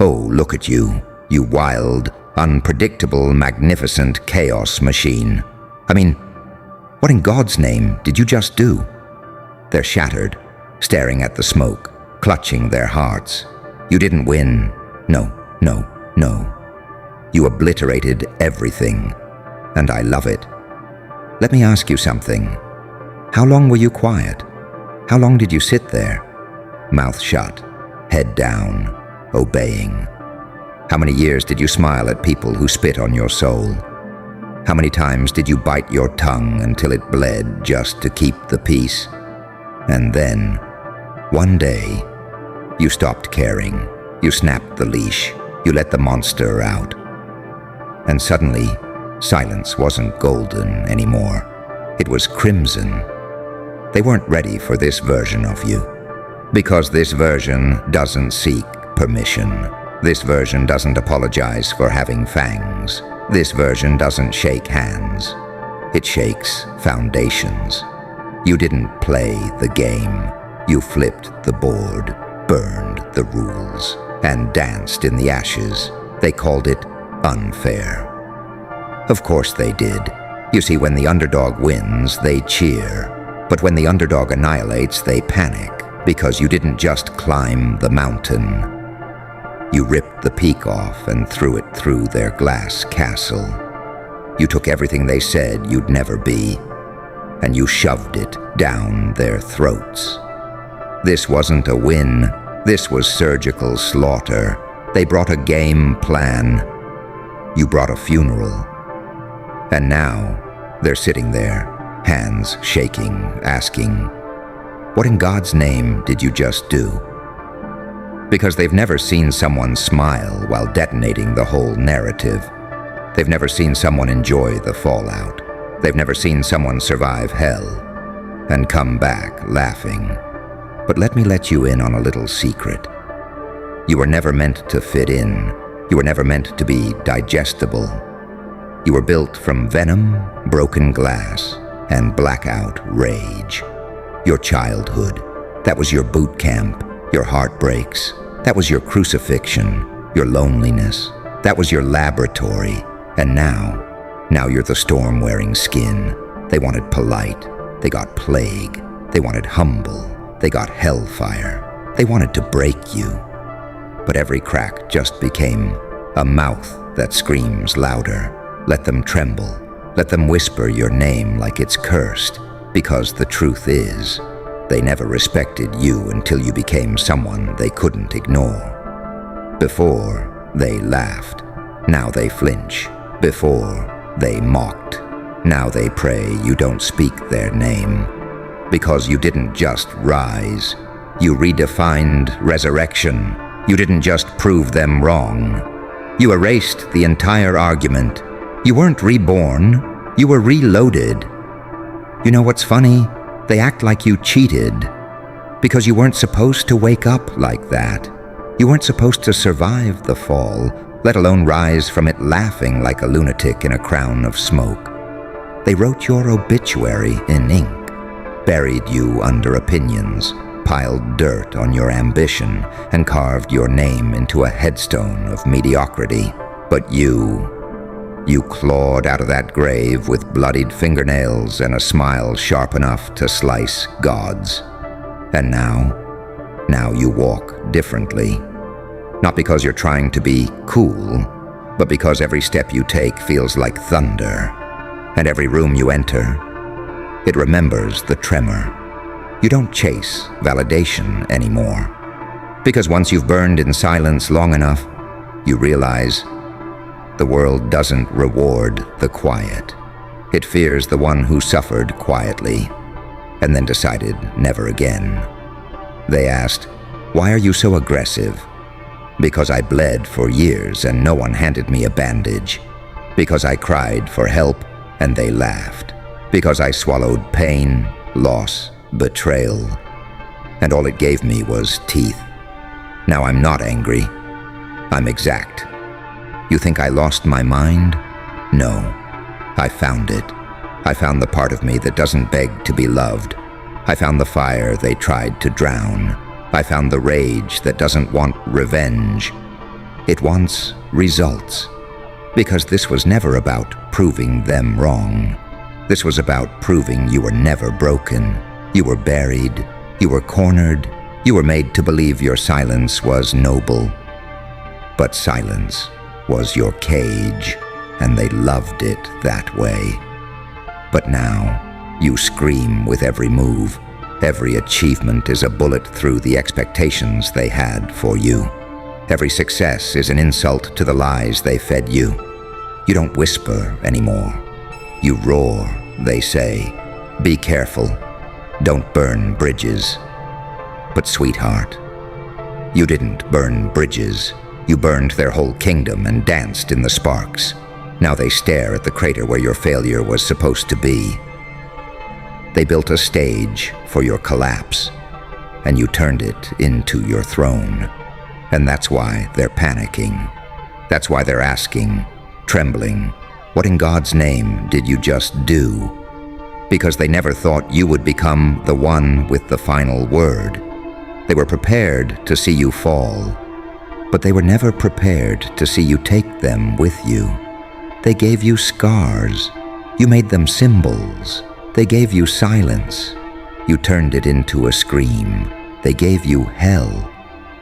Oh, look at you, you wild, unpredictable, magnificent chaos machine. I mean, what in God's name did you just do? They're shattered, staring at the smoke, clutching their hearts. You didn't win. No, no, no. You obliterated everything, and I love it. Let me ask you something. How long were you quiet? How long did you sit there? Mouth shut, head down, obeying. How many years did you smile at people who spit on your soul? How many times did you bite your tongue until it bled just to keep the peace? And then, one day, you stopped caring. You snapped the leash. You let the monster out. And suddenly, silence wasn't golden anymore. It was crimson. They weren't ready for this version of you. Because this version doesn't seek permission. This version doesn't apologize for having fangs. This version doesn't shake hands. It shakes foundations. You didn't play the game. You flipped the board, burned the rules, and danced in the ashes. They called it unfair. Of course they did. You see, when the underdog wins, they cheer. But when the underdog annihilates, they panic, because you didn't just climb the mountain. You ripped the peak off and threw it through their glass castle. You took everything they said you'd never be, and you shoved it down their throats. This wasn't a win. This was surgical slaughter. They brought a game plan. You brought a funeral. And now, they're sitting there, hands shaking, asking, "What in God's name did you just do?" Because they've never seen someone smile while detonating the whole narrative. They've never seen someone enjoy the fallout. They've never seen someone survive hell and come back laughing. But let me let you in on a little secret. You were never meant to fit in. You were never meant to be digestible. You were built from venom, broken glass, and blackout rage. Your childhood, that was your boot camp. Your heartbreaks, that was your crucifixion. Your loneliness, that was your laboratory. And now you're the storm-wearing skin. They wanted polite, they got plague. They wanted humble, they got hellfire. They wanted to break you. But every crack just became a mouth that screams louder. Let them tremble, let them whisper your name like it's cursed. Because the truth is, they never respected you until you became someone they couldn't ignore. Before, they laughed. Now they flinch. Before, they mocked. Now they pray you don't speak their name. Because you didn't just rise. You redefined resurrection. You didn't just prove them wrong. You erased the entire argument. You weren't reborn. You were reloaded. You know what's funny? They act like you cheated. Because you weren't supposed to wake up like that. You weren't supposed to survive the fall, let alone rise from it laughing like a lunatic in a crown of smoke. They wrote your obituary in ink, buried you under opinions, piled dirt on your ambition, and carved your name into a headstone of mediocrity. But you clawed out of that grave with bloodied fingernails and a smile sharp enough to slice gods. And now you walk differently. Not because you're trying to be cool, but because every step you take feels like thunder. And every room you enter, it remembers the tremor. You don't chase validation anymore. Because once you've burned in silence long enough, you realize the world doesn't reward the quiet. It fears the one who suffered quietly, and then decided never again. They asked, "Why are you so aggressive?" Because I bled for years and no one handed me a bandage. Because I cried for help and they laughed. Because I swallowed pain, loss, betrayal, and all it gave me was teeth. Now I'm not angry. I'm exact. You think I lost my mind? No. I found it. I found the part of me that doesn't beg to be loved. I found the fire they tried to drown. I found the rage that doesn't want revenge. It wants results. Because this was never about proving them wrong. This was about proving you were never broken. You were buried. You were cornered. You were made to believe your silence was noble. But silence was your cage, and they loved it that way. But now, you scream with every move. Every achievement is a bullet through the expectations they had for you. Every success is an insult to the lies they fed you. You don't whisper anymore. You roar, they say. Be careful. Don't burn bridges. But sweetheart, you didn't burn bridges. You burned their whole kingdom and danced in the sparks. Now they stare at the crater where your failure was supposed to be. They built a stage for your collapse, and you turned it into your throne. And that's why they're panicking. That's why they're asking, trembling, what in God's name did you just do? Because they never thought you would become the one with the final word. They were prepared to see you fall, but they were never prepared to see you take them with you. They gave you scars. You made them symbols. They gave you silence. You turned it into a scream. They gave you hell.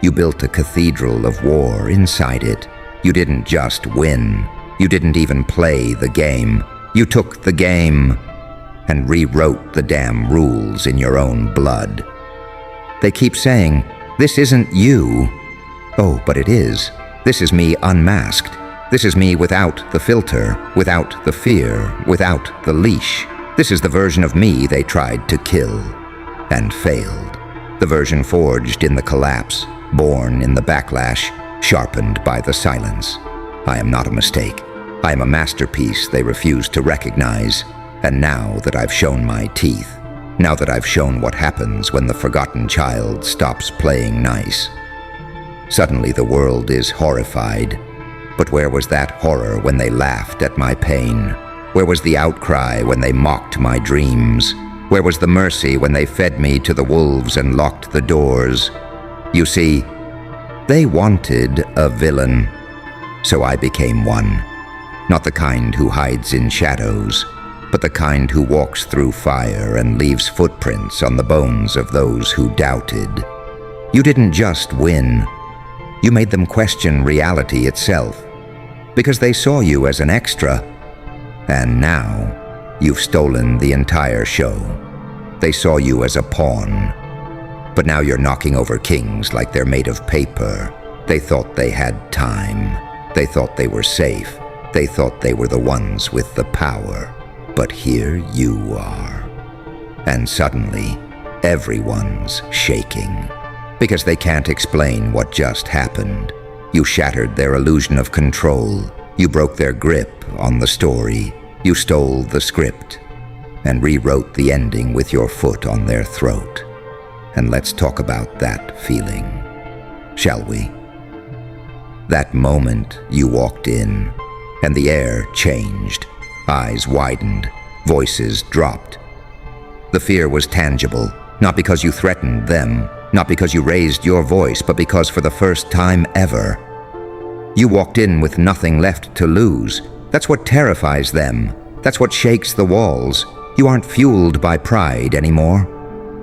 You built a cathedral of war inside it. You didn't just win. You didn't even play the game. You took the game and rewrote the damn rules in your own blood. They keep saying, this isn't you. Oh, but it is. This is me unmasked. This is me without the filter, without the fear, without the leash. This is the version of me they tried to kill and failed. The version forged in the collapse, born in the backlash, sharpened by the silence. I am not a mistake. I am a masterpiece they refuse to recognize. And now that I've shown my teeth, now that I've shown what happens when the forgotten child stops playing nice, suddenly the world is horrified. But where was that horror when they laughed at my pain? Where was the outcry when they mocked my dreams? Where was the mercy when they fed me to the wolves and locked the doors? You see, they wanted a villain, so I became one. Not the kind who hides in shadows, but the kind who walks through fire and leaves footprints on the bones of those who doubted. You didn't just win. You made them question reality itself, because they saw you as an extra. And now, you've stolen the entire show. They saw you as a pawn. But now you're knocking over kings like they're made of paper. They thought they had time. They thought they were safe. They thought they were the ones with the power. But here you are. And suddenly, everyone's shaking. Because they can't explain what just happened. You shattered their illusion of control. You broke their grip on the story. You stole the script and rewrote the ending with your foot on their throat. And let's talk about that feeling, shall we? That moment you walked in, and the air changed. Eyes widened, voices dropped. The fear was tangible, not because you threatened them, not because you raised your voice, but because for the first time ever, you walked in with nothing left to lose. That's what terrifies them. That's what shakes the walls. You aren't fueled by pride anymore.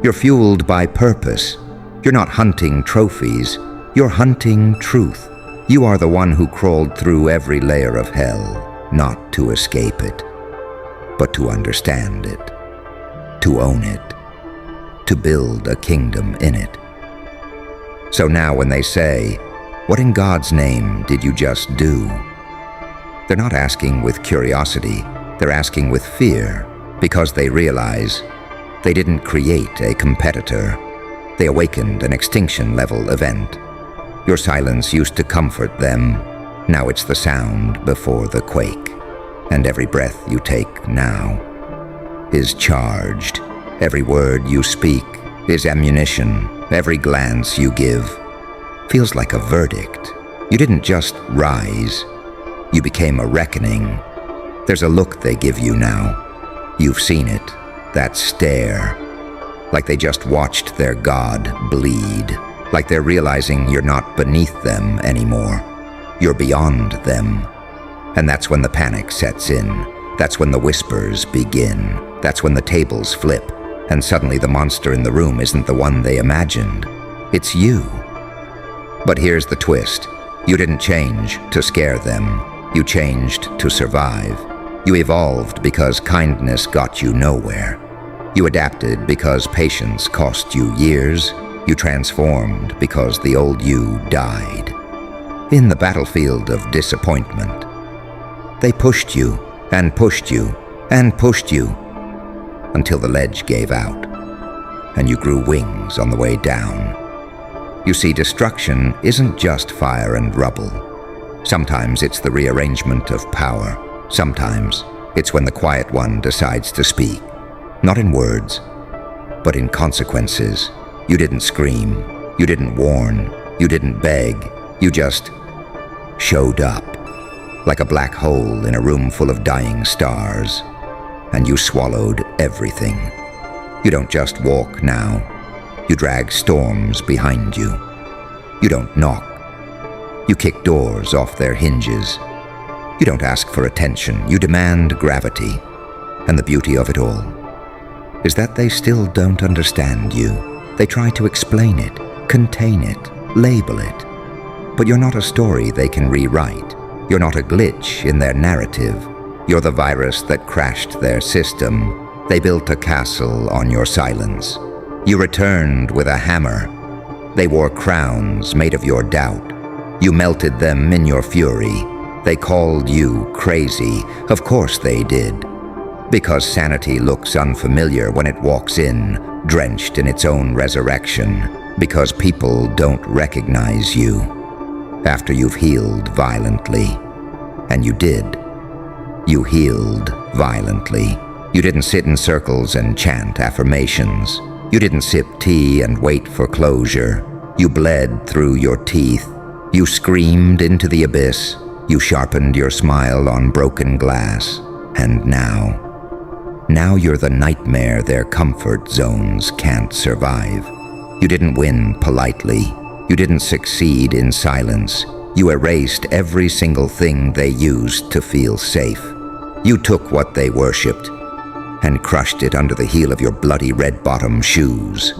You're fueled by purpose. You're not hunting trophies. You're hunting truth. You are the one who crawled through every layer of hell, not to escape it, but to understand it, to own it, to build a kingdom in it. So now when they say, what in God's name did you just do? They're not asking with curiosity, they're asking with fear, because they realize they didn't create a competitor. They awakened an extinction-level event. Your silence used to comfort them. Now it's the sound before the quake. And every breath you take now is charged. Every word you speak is ammunition. Every glance you give feels like a verdict. You didn't just rise. You became a reckoning. There's a look they give you now. You've seen it. That stare. Like they just watched their god bleed. Like they're realizing you're not beneath them anymore. You're beyond them. And that's when the panic sets in. That's when the whispers begin. That's when the tables flip, and suddenly the monster in the room isn't the one they imagined. It's you. But here's the twist. You didn't change to scare them. You changed to survive. You evolved because kindness got you nowhere. You adapted because patience cost you years. You transformed because the old you died. In the battlefield of disappointment, they pushed you and pushed you and pushed you until the ledge gave out, and you grew wings on the way down. You see, destruction isn't just fire and rubble. Sometimes it's the rearrangement of power. Sometimes it's when the quiet one decides to speak, not in words, but in consequences. You didn't scream, you didn't warn, you didn't beg, you just showed up, like a black hole in a room full of dying stars, and you swallowed everything. You don't just walk now, you drag storms behind you. You don't knock, you kick doors off their hinges. You don't ask for attention, you demand gravity. And the beauty of it all is that they still don't understand you. They try to explain it, contain it, label it. But you're not a story they can rewrite. You're not a glitch in their narrative. You're the virus that crashed their system. They built a castle on your silence. You returned with a hammer. They wore crowns made of your doubt. You melted them in your fury. They called you crazy. Of course they did. Because sanity looks unfamiliar when it walks in, drenched in its own resurrection. Because people don't recognize you after you've healed violently. And you did. You healed violently. You didn't sit in circles and chant affirmations. You didn't sip tea and wait for closure. You bled through your teeth. You screamed into the abyss. You sharpened your smile on broken glass. And now you're the nightmare their comfort zones can't survive. You didn't win politely. You didn't succeed in silence. You erased every single thing they used to feel safe. You took what they worshipped and crushed it under the heel of your bloody red-bottom shoes.